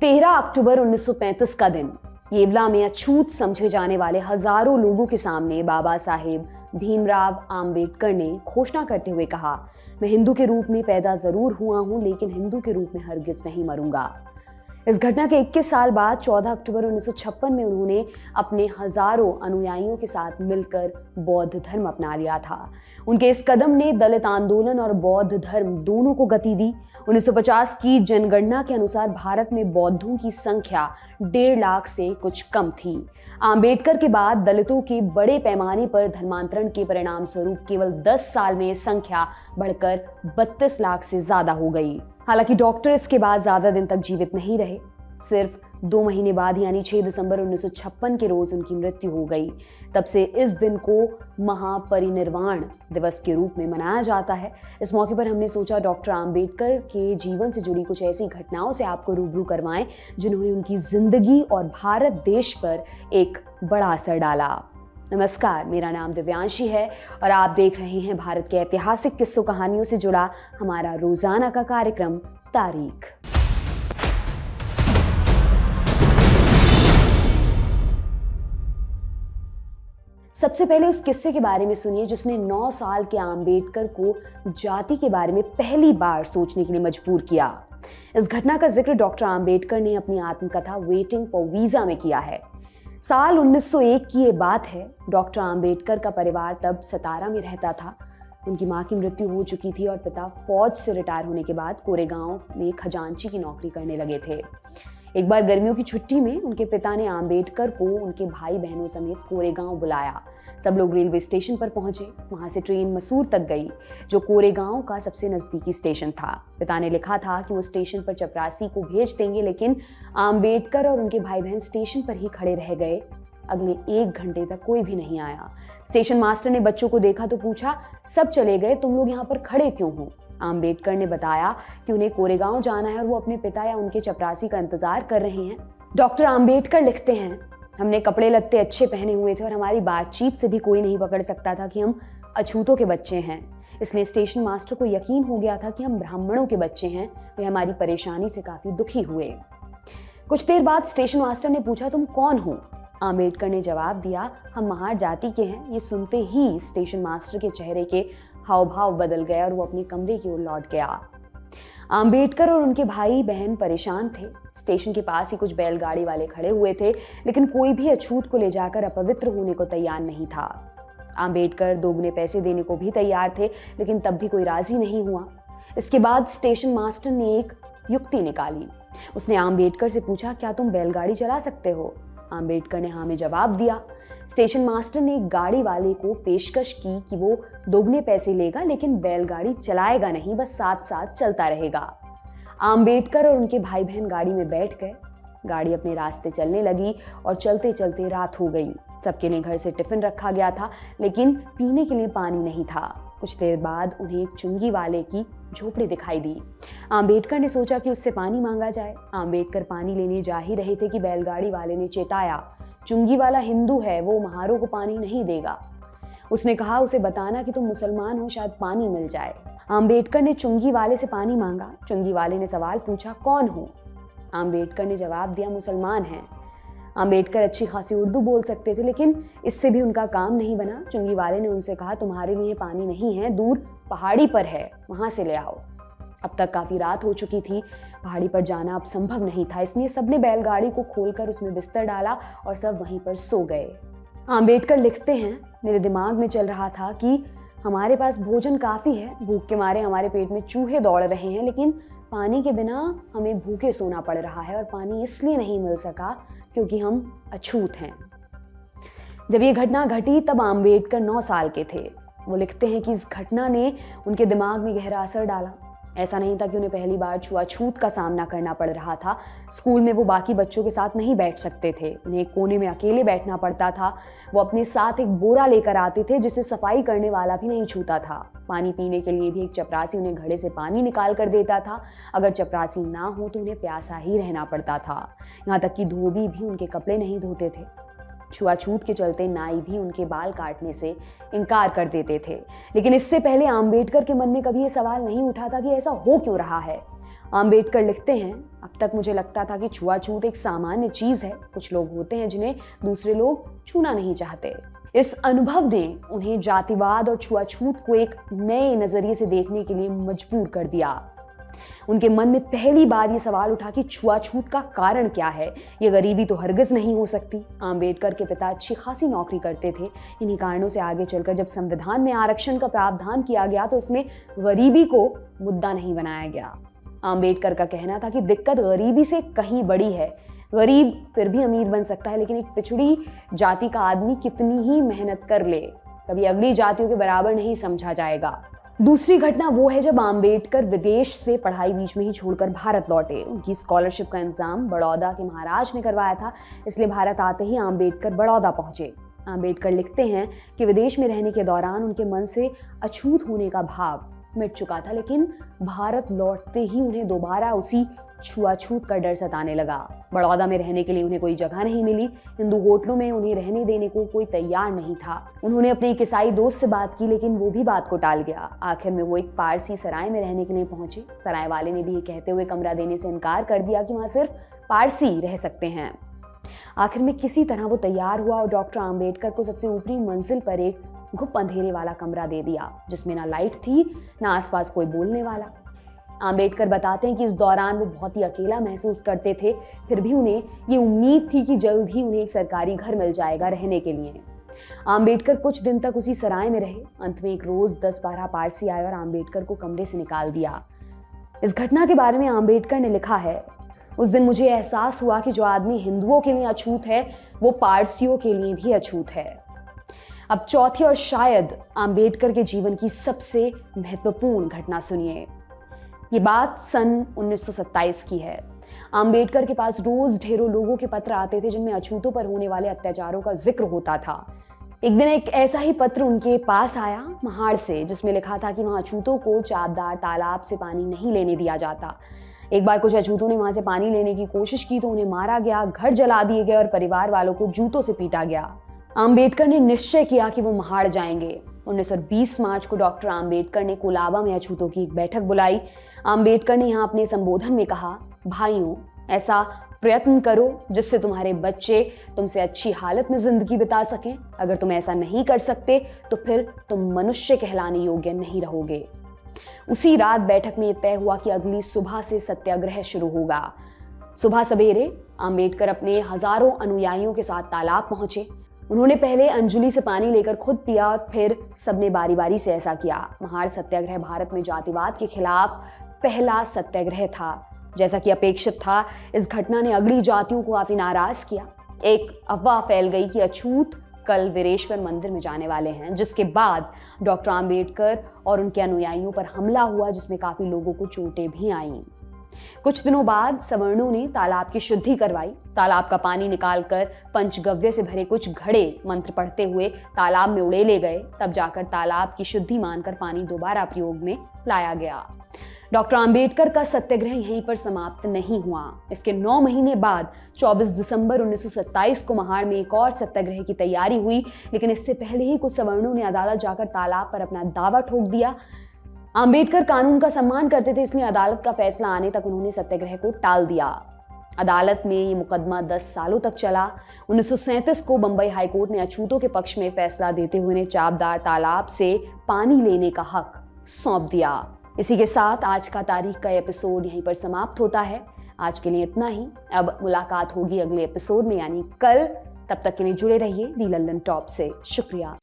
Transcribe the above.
13 अक्टूबर 1935 का दिन येवला में अछूत समझे जाने वाले हजारों लोगों के सामने बाबा साहेब भीमराव आम्बेडकर ने घोषणा करते हुए कहा, मैं हिंदू के रूप में पैदा जरूर हुआ हूं, लेकिन हिंदू के रूप में हरगिज नहीं मरूंगा। इस घटना के 21 साल बाद 14 अक्टूबर 1956 में उन्होंने अपने हजारों अनुयायियों के साथ मिलकर बौद्ध धर्म अपना लिया था। उनके इस कदम ने दलित आंदोलन और बौद्ध धर्म दोनों को गति दी। 1950 की जनगणना के अनुसार भारत में बौद्धों की संख्या 1.5 लाख से कुछ कम थी। आम्बेडकर के बाद दलितों के बड़े पैमाने पर धर्मांतरण के परिणाम स्वरूप केवल 10 साल में संख्या बढ़कर 32 लाख से ज्यादा हो गई। हालांकि डॉक्टर इसके बाद ज्यादा दिन तक जीवित नहीं रहे। सिर्फ 2 महीने बाद यानी 6 दिसंबर 1956 के रोज उनकी मृत्यु हो गई। तब से इस दिन को महापरिनिर्वाण दिवस के रूप में मनाया जाता है। इस मौके पर हमने सोचा डॉक्टर आम्बेडकर के जीवन से जुड़ी कुछ ऐसी घटनाओं से आपको रूबरू करवाएं जिन्होंने उनकी जिंदगी और भारत देश पर एक बड़ा असर डाला। नमस्कार, मेरा नाम दिव्यांशी है और आप देख रहे हैं भारत के ऐतिहासिक किस्सों कहानियों से जुड़ा हमारा रोजाना का कार्यक्रम तारीख। सबसे पहले उस किस्से के बारे में सुनिए जिसने 9 साल के आम्बेडकर को जाति के बारे में पहली बार सोचने के लिए मजबूर किया। इस घटना का जिक्र डॉक्टर आम्बेडकर ने अपनी आत्मकथा वेटिंग फॉर वीजा में किया है। साल 1901 की ये बात है। डॉक्टर आम्बेडकर का परिवार तब सतारा में रहता था। उनकी मां की मृत्यु हो चुकी थी और पिता फौज से रिटायर होने के बाद कोरेगांव में खजांची की नौकरी करने लगे थे। एक बार गर्मियों की छुट्टी में उनके पिता ने आम्बेडकर को उनके भाई बहनों समेत कोरेगांव बुलाया। सब लोग रेलवे स्टेशन पर पहुंचे। वहां से ट्रेन मसूर तक गई, जो कोरेगांव का सबसे नजदीकी स्टेशन था। पिता ने लिखा था कि वो स्टेशन पर चपरासी को भेज देंगे, लेकिन आम्बेडकर और उनके भाई बहन स्टेशन पर ही खड़े रह गए। अगले 1 घंटे तक कोई भी नहीं आया। स्टेशन मास्टर ने बच्चों को देखा तो पूछा, सब चले गए, तुम लोग यहाँ पर खड़े क्यों हो? आम्बेडकर ने बताया कि उन्हें कोरेगांव जाना है और वो अपने पिता या उनके चपरासी का इंतजार कर रहे हैं। डॉक्टर आम्बेडकर लिखते हैं, हमने कपड़े लत्ते अच्छे पहने हुए थे और हमारी बातचीत से भी कोई नहीं पकड़ सकता था कि हम अछूतों के बच्चे हैं। इसलिए स्टेशन मास्टर को यकीन हो गया था कि हम ब्राह्मणों के बच्चे हैं। वे हमारी परेशानी से काफी दुखी हुए। कुछ देर बाद स्टेशन मास्टर ने पूछा, तुम कौन हो? आम्बेडकर ने जवाब दिया, हम महार जाति के हैं। ये सुनते ही स्टेशन मास्टर के चेहरे के हाव भाव बदल गया और वो अपने कमरे की ओर लौट गया। आम्बेडकर और उनके भाई बहन परेशान थे। स्टेशन के पास ही कुछ बैलगाड़ी वाले खड़े हुए थे, लेकिन कोई भी अछूत को ले जाकर अपवित्र होने को तैयार नहीं था। आम्बेडकर दोगुने पैसे देने को भी तैयार थे, लेकिन तब भी कोई राजी नहीं हुआ। इसके बाद स्टेशन मास्टर ने एक युक्ति निकाली। उसने आम्बेडकर से पूछा, क्या तुम बैलगाड़ी चला सकते हो? आम्बेडकर ने हाँ में जवाब दिया। स्टेशन मास्टर ने एक गाड़ी वाले को पेशकश की कि वो दोगुने पैसे लेगा, लेकिन बैलगाड़ी चलाएगा नहीं, बस साथ साथ चलता रहेगा। आम्बेडकर और उनके भाई बहन गाड़ी में बैठ गए। गाड़ी अपने रास्ते चलने लगी और चलते चलते रात हो गई। सबके लिए घर से टिफिन रखा गया था, लेकिन पीने के लिए पानी नहीं था। कुछ देर बाद उन्हें एक चुंगी वाले की झोपड़ी दिखाई दी। आम्बेडकर ने सोचा कि उससे पानी मांगा जाए। आम्बेडकर पानी लेने जा ही रहे थे कि बैलगाड़ी वाले ने चेताया, चुंगी वाला हिंदू है, वो महारों को पानी नहीं देगा। उसने कहा, उसे बताना कि तुम मुसलमान हो, शायद पानी मिल जाए। आम्बेडकर ने चुंगी वाले से पानी मांगा। चुंगी वाले ने सवाल पूछा, कौन हो? आम्बेडकर ने जवाब दिया, मुसलमान हैं। आम्बेडकर अच्छी खासी उर्दू बोल सकते थे, लेकिन इससे भी उनका काम नहीं बना। चुंगी वाले ने उनसे कहा, तुम्हारे लिए पानी नहीं है, दूर पहाड़ी पर है, वहां से ले आओ। अब तक काफी रात हो चुकी थी। पहाड़ी पर जाना अब संभव नहीं था, इसलिए सबने बैलगाड़ी को खोलकर उसमें बिस्तर डाला और सब वहीं पर सो गए। आम्बेडकर लिखते हैं, मेरे दिमाग में चल रहा था कि हमारे पास भोजन काफी है, भूख के मारे हमारे पेट में चूहे दौड़ रहे हैं, लेकिन पानी के बिना हमें भूखे सोना पड़ रहा है और पानी इसलिए नहीं मिल सका क्योंकि हम अछूत हैं। जब ये घटना घटी तब आम्बेडकर 9 साल के थे। वो लिखते हैं कि इस घटना ने उनके दिमाग में गहरा असर डाला। ऐसा नहीं था कि उन्हें पहली बार छुआछूत का सामना करना पड़ रहा था। स्कूल में वो बाकी बच्चों के साथ नहीं बैठ सकते थे, उन्हें एक कोने में अकेले बैठना पड़ता था। वो अपने साथ एक बोरा लेकर आते थे जिसे सफाई करने वाला भी नहीं छूता था। पानी पीने के लिए भी एक चपरासी उन्हें घड़े से पानी निकाल कर देता था। अगर चपरासी ना हो तो उन्हें प्यासा ही रहना पड़ता था। यहाँ तक कि धोबी भी उनके कपड़े नहीं धोते थे। छुआछूत के चलते नाई भी उनके बाल काटने से इनकार कर देते थे। लेकिन इससे पहले आम्बेडकर के मन में कभी ये सवाल नहीं उठा था कि ऐसा हो क्यों रहा है। आम्बेडकर लिखते हैं, अब तक मुझे लगता था कि छुआछूत एक सामान्य चीज है। कुछ लोग होते हैं जिन्हें दूसरे लोग छूना नहीं चाहते। इस अनुभव ने उन्हें जातिवाद और छुआछूत को एक नए नजरिए से देखने के लिए मजबूर कर दिया। उनके मन में पहली बार ये सवाल उठा कि छुआछूत का कारण क्या है। ये गरीबी तो हरगिज नहीं हो सकती। आम्बेडकर के पिता अच्छी खासी नौकरी करते थे। इन्हीं कारणों से आगे चलकर जब संविधान में आरक्षण का प्रावधान किया गया तो इसमें गरीबी को मुद्दा नहीं बनाया गया। आम्बेडकर का कहना था कि दिक्कत गरीबी से कहीं बड़ी है। गरीब फिर भी अमीर बन सकता है, लेकिन एक पिछड़ी जाति का आदमी कितनी ही मेहनत कर ले, कभी अगली जातियों के बराबर नहीं समझा जाएगा। दूसरी घटना वो है जब आम्बेडकर विदेश से पढ़ाई बीच में ही छोड़कर भारत लौटे। उनकी स्कॉलरशिप का इंतजाम बड़ौदा के महाराज ने करवाया था, इसलिए भारत आते ही आम्बेडकर बड़ौदा पहुंचे। आम्बेडकर लिखते हैं कि विदेश में रहने के दौरान उनके मन से अछूत होने का भाव मिट चुका था, लेकिन भारत लौटते ही उन्हें दोबारा उसी छुआछूत का डर सताने लगा। बड़ौदा में रहने के लिए उन्हें कोई जगह नहीं मिली। हिंदू होटलों में उन्हें रहने देने को कोई तैयार नहीं था। उन्होंने अपने एक ईसाई दोस्त से बात की, लेकिन वो भी बात को टाल गया। आखिर में वो एक पारसी सराय में रहने के लिए पहुंचे। सराय वाले ने भी ये कहते हुए कमरा देने से इनकार कर दिया कि वहां सिर्फ पारसी रह सकते हैं। आखिर में किसी तरह वो तैयार हुआ और डॉक्टर आम्बेडकर को सबसे ऊपरी मंजिल पर एक घुप अंधेरे वाला कमरा दे दिया, जिसमें ना लाइट थी ना आसपास कोई बोलने वाला। आम्बेडकर बताते हैं कि इस दौरान वो बहुत ही अकेला महसूस करते थे, फिर भी उन्हें ये उम्मीद थी कि जल्द ही उन्हें एक सरकारी घर मिल जाएगा रहने के लिए। आम्बेडकर कुछ दिन तक उसी सराय में रहे। अंत में एक रोज 10-12 पारसी आए और आम्बेडकर को कमरे से निकाल दिया। इस घटना के बारे में आम्बेडकर ने लिखा है, उस दिन मुझे एहसास हुआ कि जो आदमी हिंदुओं के लिए अछूत है वो पारसियों के लिए भी अछूत है। अब चौथी और शायद आम्बेडकर के जीवन की सबसे महत्वपूर्ण घटना सुनिए। ये बात सन 1927 की है। आम्बेडकर के पास रोज ढेरों लोगों के पत्र आते थे जिनमें अछूतों पर होने वाले अत्याचारों का जिक्र होता था। एक दिन एक ऐसा ही पत्र उनके पास आया महाड़ से, जिसमें लिखा था कि वहां अछूतों को चापदार तालाब से पानी नहीं लेने दिया जाता। एक बार कुछ अछूतों ने वहां से पानी लेने की कोशिश की तो उन्हें मारा गया, घर जला दिए गए और परिवार वालों को जूतों से पीटा गया। आम्बेडकर ने निश्चय किया कि वो महाड़ जाएंगे। 1920 मार्च को डॉक्टर आम्बेडकर ने कोलाबा में अछूतों की एक बैठक बुलाई। आम्बेडकर ने यहाँ अपने संबोधन में कहा, भाइयों, ऐसा प्रयत्न करो जिससे तुम्हारे बच्चे तुमसे अच्छी हालत में जिंदगी बिता सकें। अगर तुम ऐसा नहीं कर सकते तो फिर तुम मनुष्य कहलाने योग्य नहीं रहोगे। उसी रात बैठक में तय हुआ कि अगली सुबह से सत्याग्रह शुरू होगा। सुबह सवेरे आम्बेडकर अपने हजारों अनुयायियों के साथ तालाब पहुंचे। उन्होंने पहले अंजलि से पानी लेकर खुद पिया और फिर सबने बारी बारी से ऐसा किया। महाड़ सत्याग्रह भारत में जातिवाद के खिलाफ पहला सत्याग्रह था। जैसा कि अपेक्षित था, इस घटना ने अगली जातियों को काफी नाराज किया। एक अफवाह फैल गई कि अछूत कल वीरेश्वर मंदिर में जाने वाले हैं, जिसके बाद डॉक्टर आम्बेडकर और उनके अनुयायियों पर हमला हुआ, जिसमें काफी लोगों को चोटें भी आईं। कुछ दिनों बाद सवर्णों ने तालाब की शुद्धि करवाई। तालाब का पानी निकालकर पंचगव्य से भरे कुछ घड़े मंत्र पढ़ते हुए तालाब में उड़ेले गए। तब जाकर तालाब की शुद्धि मानकर पानी दोबारा प्रयोग में लाया गया। डॉक्टर आम्बेडकर का सत्याग्रह यहीं पर समाप्त नहीं हुआ। इसके 9 महीने बाद 24 दिसंबर 1927 को महाड़ में एक और सत्याग्रह की तैयारी हुई, लेकिन इससे पहले ही कुछ सवर्णों ने अदालत जाकर तालाब पर अपना दावा ठोक दिया। आम्बेडकर कानून का सम्मान करते थे, इसलिए अदालत का फैसला आने तक उन्होंने सत्याग्रह को टाल दिया। अदालत में ये मुकदमा 10 सालों तक चला। 1937 को बंबई हाईकोर्ट ने अछूतों के पक्ष में फैसला देते हुए उन्हें चापदार तालाब से पानी लेने का हक सौंप दिया। इसी के साथ आज का तारीख का एपिसोड यहीं पर समाप्त होता है। आज के लिए इतना ही। अब मुलाकात होगी अगले एपिसोड में, यानी कल। तब तक के लिए जुड़े रहिए दी लंदन टॉप से। शुक्रिया।